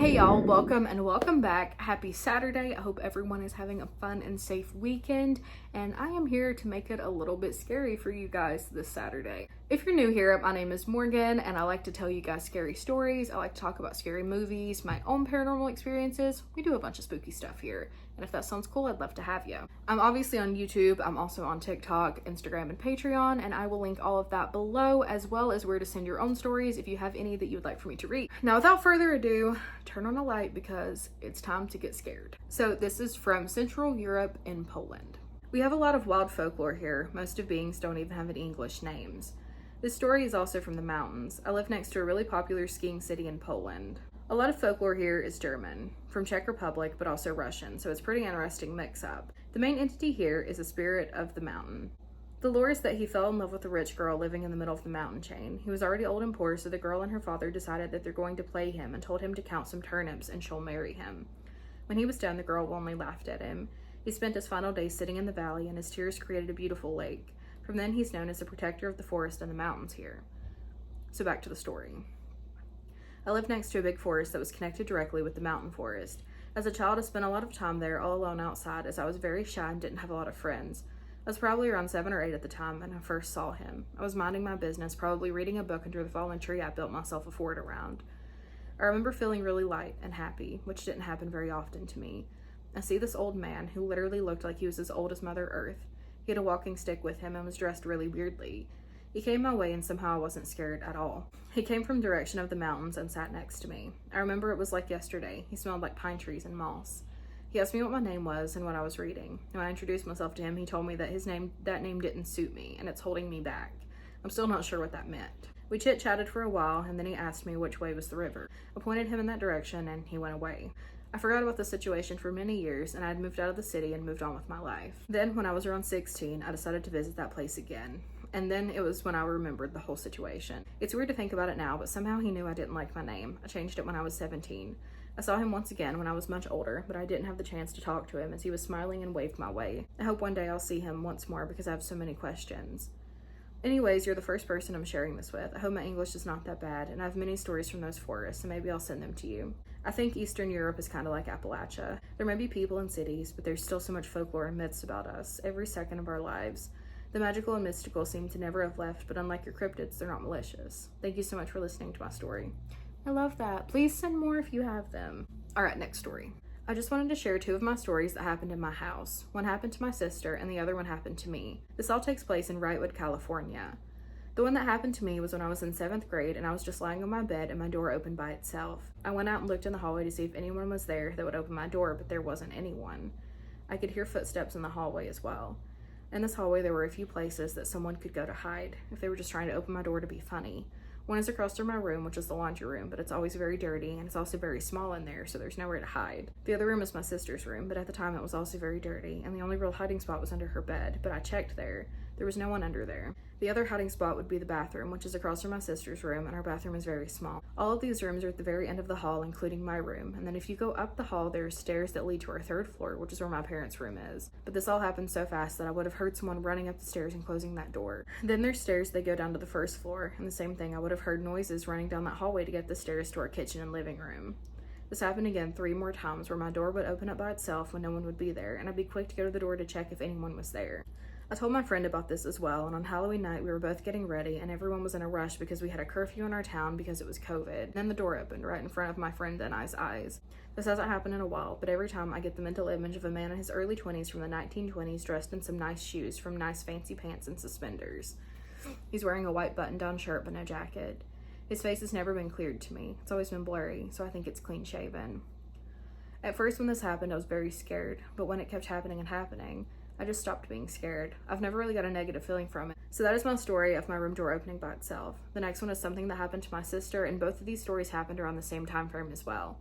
Hey y'all, welcome and welcome back. Happy Saturday. I hope everyone is having a fun and safe weekend, and I am here to make it a little bit scary for you guys this Saturday. If you're new here, my name is Morgan, and I like to tell you guys scary stories. I like to talk about scary movies, my own paranormal experiences. We do a bunch of spooky stuff here, and if that sounds cool, I'd love to have you. I'm obviously on YouTube. I'm also on TikTok, Instagram, and Patreon, and I will link all of that below, as well as where to send your own stories if you have any that you would like for me to read. Now, without further ado, turn on a light because it's time to get scared. So this is from Central Europe in Poland. We have a lot of wild folklore here. Most of beings don't even have any English names. This story is also from the mountains. I live next to a really popular skiing city in Poland. A lot of folklore here is German, from Czech Republic, but also Russian, so it's a pretty interesting mix-up. The main entity here is a spirit of the mountain. The lore is that he fell in love with a rich girl living in the middle of the mountain chain. He was already old and poor, so the girl and her father decided that they're going to play him and told him to count some turnips and she'll marry him. When he was done, the girl only laughed at him. He spent his final days sitting in the valley, and his tears created a beautiful lake. From then, he's known as the protector of the forest and the mountains here. So back to the story. I lived next to a big forest that was connected directly with the mountain forest. As a child, I spent a lot of time there all alone outside, as I was very shy and didn't have a lot of friends. I was probably around 7 or 8 at the time when I first saw him. I was minding my business, probably reading a book under the fallen tree I built myself a fort around. I remember feeling really light and happy, which didn't happen very often to me. I see this old man who literally looked like he was as old as Mother Earth. He had a walking stick with him and was dressed really weirdly. He came my way and somehow I wasn't scared at all. He came from the direction of the mountains and sat next to me. I remember it was like yesterday. He smelled like pine trees and moss. He asked me what my name was and what I was reading. When I introduced myself to him, he told me that that name didn't suit me and it's holding me back. I'm still not sure what that meant. We chit-chatted for a while, and then he asked me which way was the river. I pointed him in that direction and he went away. I forgot about the situation for many years, and I had moved out of the city and moved on with my life. Then, when I was around 16, I decided to visit that place again. And then it was when I remembered the whole situation. It's weird to think about it now, but somehow he knew I didn't like my name. I changed it when I was 17. I saw him once again when I was much older, but I didn't have the chance to talk to him as he was smiling and waved my way. I hope one day I'll see him once more because I have so many questions. Anyways, you're the first person I'm sharing this with. I hope my English is not that bad, and I have many stories from those forests, so maybe I'll send them to you. I think Eastern Europe is kind of like Appalachia. There may be people in cities, but there's still so much folklore and myths about us, every second of our lives. The magical and mystical seem to never have left, but unlike your cryptids, they're not malicious. Thank you so much for listening to my story. I love that. Please send more if you have them. Alright, next story. I just wanted to share 2 of my stories that happened in my house. One happened to my sister, and the other one happened to me. This all takes place in Wrightwood, California. The one that happened to me was when I was in 7th grade, and I was just lying on my bed and my door opened by itself. I went out and looked in the hallway to see if anyone was there that would open my door, but there wasn't anyone. I could hear footsteps in the hallway as well. In this hallway, there were a few places that someone could go to hide if they were just trying to open my door to be funny. One is across from my room, which is the laundry room, but it's always very dirty, and it's also very small in there, so there's nowhere to hide. The other room is my sister's room, but at the time it was also very dirty, and the only real hiding spot was under her bed, but I checked there. There was no one under there. The other hiding spot would be the bathroom, which is across from my sister's room, and our bathroom is very small. All of these rooms are at the very end of the hall, including my room, and then if you go up the hall, there are stairs that lead to our 3rd floor, which is where my parents' room is. But this all happened so fast that I would have heard someone running up the stairs and closing that door. Then there's stairs that go down to the 1st floor, and the same thing, I would have heard noises running down that hallway to get the stairs to our kitchen and living room. This happened again 3 more times where my door would open up by itself when no one would be there, and I'd be quick to go to the door to check if anyone was there. I told my friend about this as well, and on Halloween night we were both getting ready and everyone was in a rush because we had a curfew in our town because it was COVID. Then the door opened right in front of my friend and I's eyes. This hasn't happened in a while, but every time I get the mental image of a man in his early 20s from the 1920s dressed in some nice shoes from nice fancy pants and suspenders. He's wearing a white button-down shirt but no jacket. His face has never been cleared to me. It's always been blurry, so I think it's clean shaven. At first when this happened I was very scared, but when it kept happening and happening, I just stopped being scared. I've never really got a negative feeling from it. So that is my story of my room door opening by itself. The next one is something that happened to my sister, and both of these stories happened around the same time frame as well.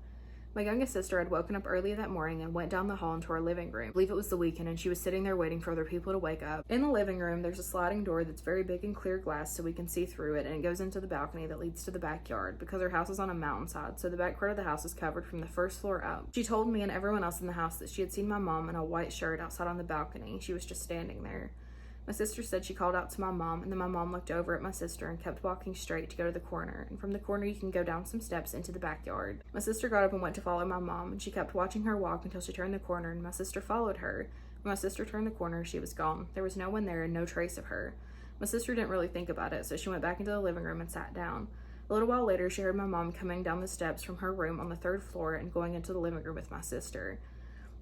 My youngest sister had woken up early that morning and went down the hall into our living room. I believe it was the weekend, and she was sitting there waiting for other people to wake up. In the living room, there's a sliding door that's very big and clear glass so we can see through it, and it goes into the balcony that leads to the backyard because our house is on a mountainside, so the back part of the house is covered from the 1st floor up. She told me and everyone else in the house that she had seen my mom in a white shirt outside on the balcony. She was just standing there. My sister said she called out to my mom, and then my mom looked over at my sister and kept walking straight to go to the corner, and from the corner you can go down some steps into the backyard. My sister got up and went to follow my mom, and she kept watching her walk until she turned the corner, and my sister followed her. When my sister turned the corner, she was gone. There was no one there and no trace of her. My sister didn't really think about it, so she went back into the living room and sat down. A little while later, she heard my mom coming down the steps from her room on the 3rd floor and going into the living room with my sister.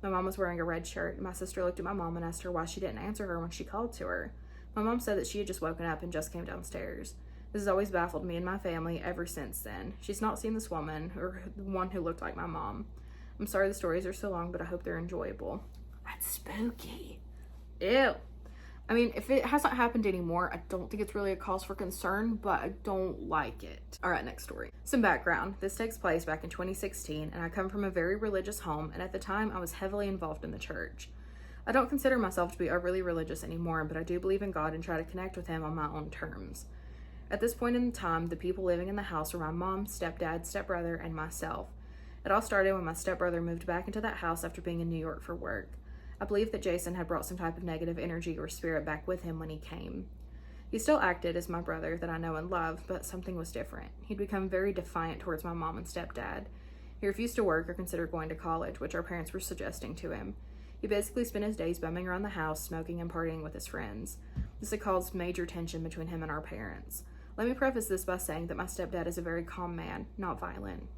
My mom was wearing a red shirt, and my sister looked at my mom and asked her why she didn't answer her when she called to her. My mom said that she had just woken up and just came downstairs. This has always baffled me and my family ever since then. She's not seen this woman, or the one who looked like my mom. I'm sorry the stories are so long, but I hope they're enjoyable. That's spooky. Ew. I mean, if it hasn't happened anymore, I don't think it's really a cause for concern, but I don't like it. All right, next story. Some background. This takes place back in 2016, and I come from a very religious home, and at the time, I was heavily involved in the church. I don't consider myself to be overly religious anymore, but I do believe in God and try to connect with Him on my own terms. At this point in time, the people living in the house were my mom, stepdad, stepbrother, and myself. It all started when my stepbrother moved back into that house after being in New York for work. I believe that Jason had brought some type of negative energy or spirit back with him when he came. He still acted as my brother that I know and love, but something was different. He'd become very defiant towards my mom and stepdad. He refused to work or consider going to college, which our parents were suggesting to him. He basically spent his days bumming around the house, smoking and partying with his friends. This had caused major tension between him and our parents. Let me preface this by saying that my stepdad is a very calm man, not violent.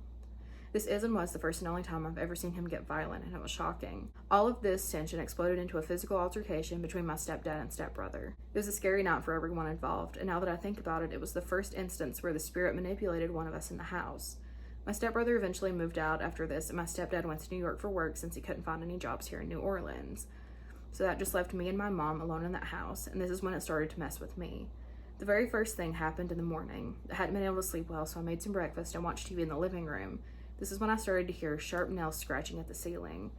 This is and was the first and only time I've ever seen him get violent, and it was shocking. All of this tension exploded into a physical altercation between my stepdad and stepbrother. It was a scary night for everyone involved, and now that I think about it, it was the first instance where the spirit manipulated one of us in the house. My stepbrother eventually moved out after this, and my stepdad went to New York for work since he couldn't find any jobs here in New Orleans. So that just left me and my mom alone in that house, and this is when it started to mess with me. The very first thing happened in the morning. I hadn't been able to sleep well, so I made some breakfast and watched TV in the living room. This is when I started to hear sharp nails scratching at the ceiling.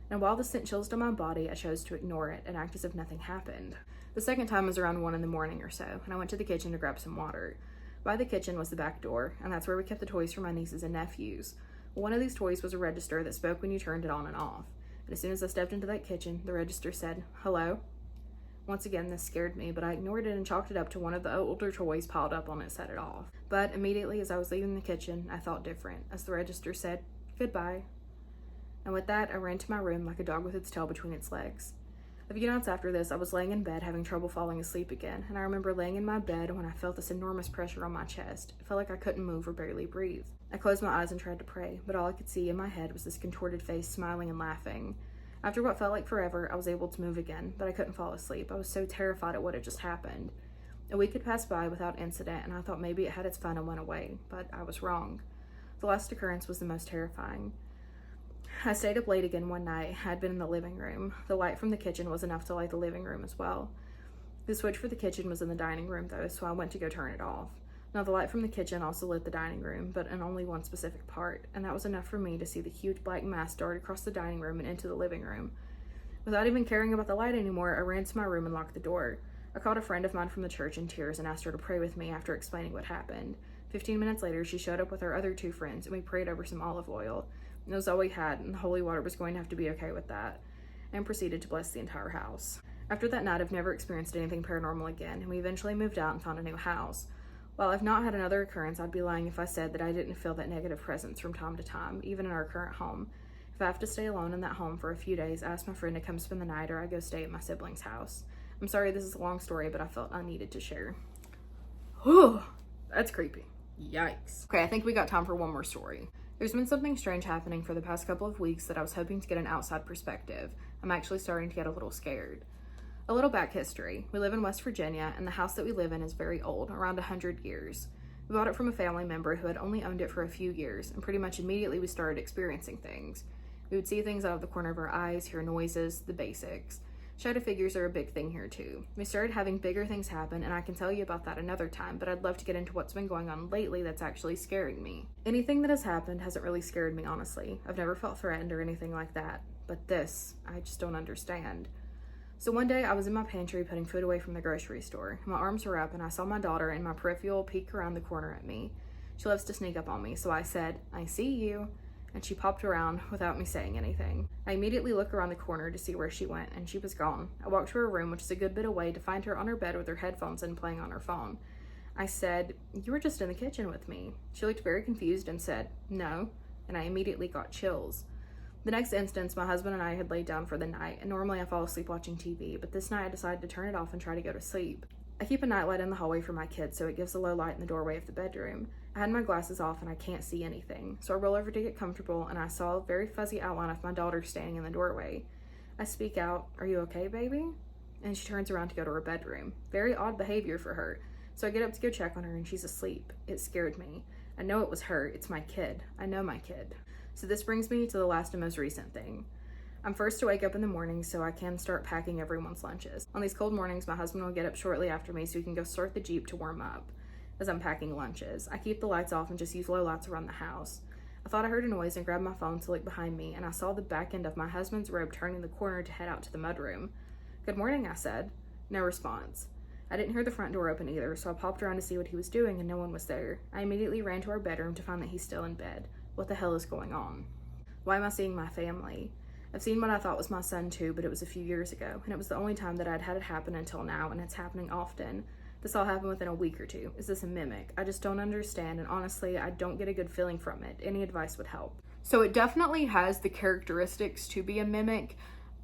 And while this sent chills to my body, I chose to ignore it and act as if nothing happened. The second time was around 1 a.m. or so, and I went to the kitchen to grab some water. By the kitchen was the back door, and that's where we kept the toys for my nieces and nephews. One of these toys was a register that spoke when you turned it on and off. And as soon as I stepped into that kitchen, the register said, "Hello?" Once again, this scared me, but I ignored it and chalked it up to one of the older toys piled up on it set it off. But immediately as I was leaving the kitchen, I thought different, as the register said, "Goodbye." And with that, I ran to my room like a dog with its tail between its legs. A few nights after this, I was laying in bed having trouble falling asleep again, and I remember laying in my bed when I felt this enormous pressure on my chest. It felt like I couldn't move or barely breathe. I closed my eyes and tried to pray, but all I could see in my head was this contorted face smiling and laughing. After what felt like forever, I was able to move again, but I couldn't fall asleep. I was so terrified at what had just happened. A week had passed by without incident, and I thought maybe it had its fun and went away, but I was wrong. The last occurrence was the most terrifying. I stayed up late again one night. I had been in the living room. The light from the kitchen was enough to light the living room as well. The switch for the kitchen was in the dining room though, so I went to go turn it off. Now the light from the kitchen also lit the dining room, but in only one specific part, and that was enough for me to see the huge black mass dart across the dining room and into the living room. Without even caring about the light anymore, I ran to my room and locked the door. I called a friend of mine from the church in tears and asked her to pray with me after explaining what happened. 15 minutes later, she showed up with her other 2 friends, and we prayed over some olive oil. It was all we had, and the holy water was going to have to be okay with that, and proceeded to bless the entire house. After that night, I've never experienced anything paranormal again, and we eventually moved out and found a new house. While I've not had another occurrence, I'd be lying if I said that I didn't feel that negative presence from time to time, even in our current home. If I have to stay alone in that home for a few days, I ask my friend to come spend the night, or I go stay at my sibling's house. I'm sorry this is a long story, but I felt I needed to share. Whew, that's creepy. Yikes. Okay, I think we got time for one more story. There's been something strange happening for the past couple of weeks that I was hoping to get an outside perspective. I'm actually starting to get a little scared. A little back history. We live in West Virginia, and the house that we live in is very old, around 100 years. We bought it from a family member who had only owned it for a few years, and pretty much immediately we started experiencing things. We would see things out of the corner of our eyes, hear noises, the basics. Shadow figures are a big thing here too. We started having bigger things happen, and I can tell you about that another time, but I'd love to get into what's been going on lately that's actually scaring me. Anything that has happened hasn't really scared me, honestly. I've never felt threatened or anything like that, but this, I just don't understand. So one day I was in my pantry putting food away from the grocery store. My arms were up and I saw my daughter in my peripheral peek around the corner at me. She loves to sneak up on me, so I said, "I see you." and she popped around without me saying anything. I immediately look around the corner to see where she went, and she was gone. I walked to her room, which is a good bit away, to find her on her bed with her headphones in playing on her phone. I said, "You were just in the kitchen with me." She looked very confused and said, "No," and I immediately got chills. The next instance, my husband and I had laid down for the night, and normally I fall asleep watching TV, but this night I decided to turn it off and try to go to sleep. I keep a nightlight in the hallway for my kids, so it gives a low light in the doorway of the bedroom. I had my glasses off and I can't see anything, so I roll over to get comfortable, and I saw a very fuzzy outline of my daughter standing in the doorway. I speak out, "Are you okay, baby?" And she turns around to go to her bedroom. Very odd behavior for her. So I get up to go check on her, and she's asleep. It scared me. I know it was her. It's my kid. I know my kid. So this brings me to the last and most recent thing. I'm first to wake up in the morning so I can start packing everyone's lunches. On these cold mornings, my husband will get up shortly after me so he can go start the Jeep to warm up as I'm packing lunches. I keep the lights off and just use low lights around the house. I thought I heard a noise and grabbed my phone to look behind me, and I saw the back end of my husband's robe turning the corner to head out to the mudroom. "Good morning," I said. No response. I didn't hear the front door open either, so I popped around to see what he was doing, and no one was there. I immediately ran to our bedroom to find that he's still in bed. What the hell is going on? Why am I seeing my family? I've seen what I thought was my son too, but it was a few years ago, and it was the only time that I'd had it happen until now, and it's happening often. This all happened within a week or two. Is this a mimic? I just don't understand, and honestly, I don't get a good feeling from it. Any advice would help. So it definitely has the characteristics to be a mimic.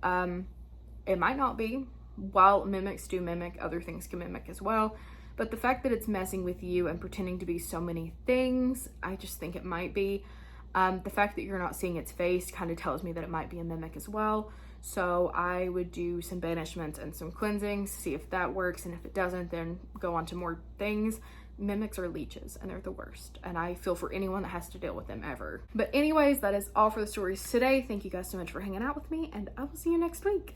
It might not be. While mimics do mimic, other things can mimic as well. But the fact that it's messing with you and pretending to be so many things, I just think it might be. The fact that you're not seeing its face kind of tells me that it might be a mimic as well. So I would do some banishments and some cleansings, see if that works, and if it doesn't, then go on to more things. Mimics are leeches, and they're the worst, and I feel for anyone that has to deal with them ever. But anyways, that is all for the stories today. Thank you guys so much for hanging out with me, and I will see you next week.